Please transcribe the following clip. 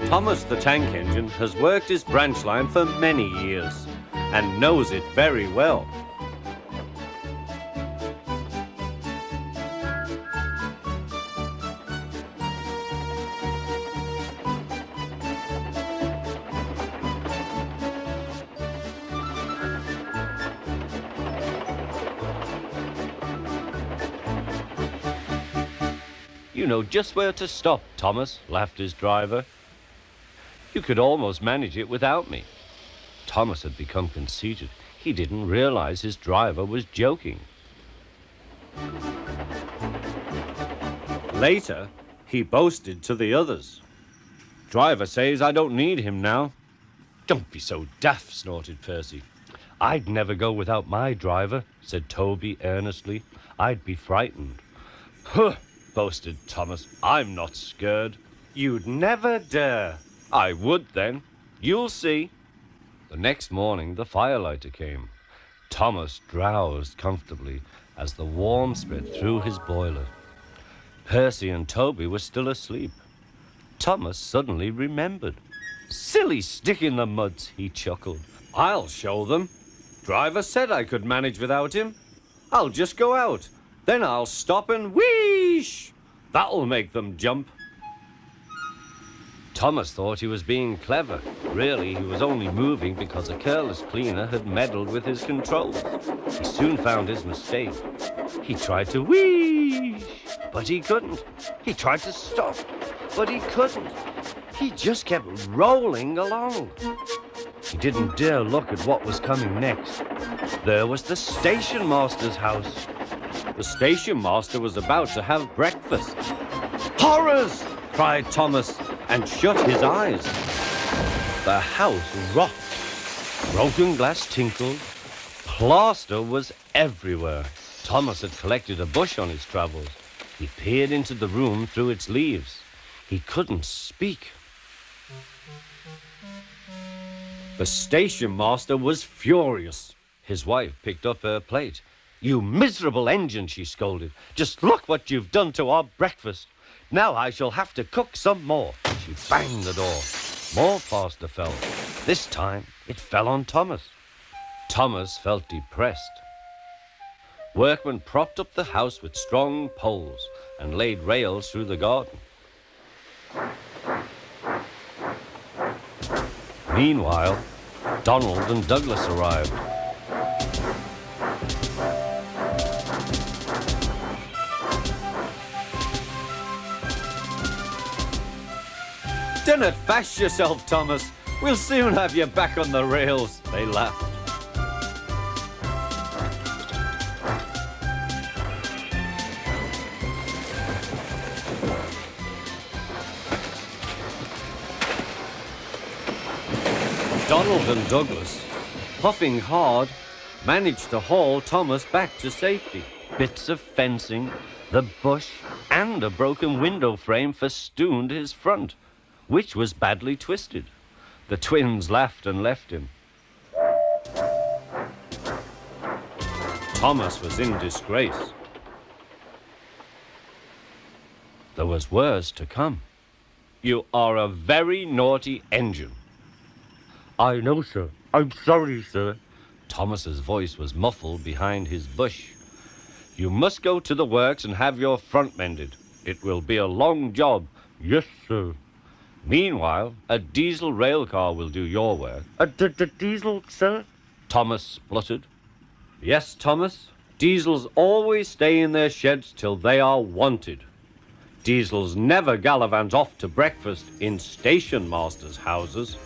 Thomas the tank engine has worked his branch line for many years and knows it very well. You know just where to stop, Thomas, laughed his driver. You could almost manage it without me. Thomas had become conceited. He didn't realize his driver was joking. Later, he boasted to the others. Driver says I don't need him now. Don't be so daft, snorted Percy. I'd never go without my driver, said Toby earnestly. I'd be frightened. Huh, boasted Thomas. I'm not scared. You'd never dare. I would then. You'll see. The next morning, the firelighter came. Thomas drowsed comfortably as the warmth spread through his boiler. Percy and Toby were still asleep. Thomas suddenly remembered. Silly stick in the muds, he chuckled. I'll show them. Driver said I could manage without him. I'll just go out. Then I'll stop and wheesh. That'll make them jump. Thomas thought he was being clever. Really, he was only moving because a careless cleaner had meddled with his controls. He soon found his mistake. He tried to wheesh, but he couldn't. He tried to stop, but he couldn't. He just kept rolling along. He didn't dare look at what was coming next. There was the station master's house. The station master was about to have breakfast. Horrors! Cried Thomas, and shut his eyes. The house rocked. Broken glass tinkled. Plaster was everywhere. Thomas had collected a bush on his travels. He peered into the room through its leaves. He couldn't speak. The station master was furious. His wife picked up her plate. You miserable engine, she scolded. Just look what you've done to our breakfast. Now I shall have to cook some more. She banged the door. More plaster fell. This time it fell on Thomas. Thomas felt depressed. Workmen propped up the house with strong poles and laid rails through the garden. Meanwhile, Donald and Douglas arrived. Don't fash yourself, Thomas. We'll soon have you back on the rails, they laughed. Donald and Douglas, puffing hard, managed to haul Thomas back to safety. Bits of fencing, the bush, and a broken window frame festooned his front, which was badly twisted. The twins laughed and left him. Thomas was in disgrace. There was worse to come. You are a very naughty engine. I know, sir. I'm sorry, sir. Thomas's voice was muffled behind his bush. You must go to the works and have your front mended. It will be a long job. Yes, sir. Meanwhile, a diesel rail car will do your work. The diesel, sir? Thomas spluttered. Yes, Thomas. Diesels always stay in their sheds till they are wanted. Diesels never gallivant off to breakfast in station masters' houses.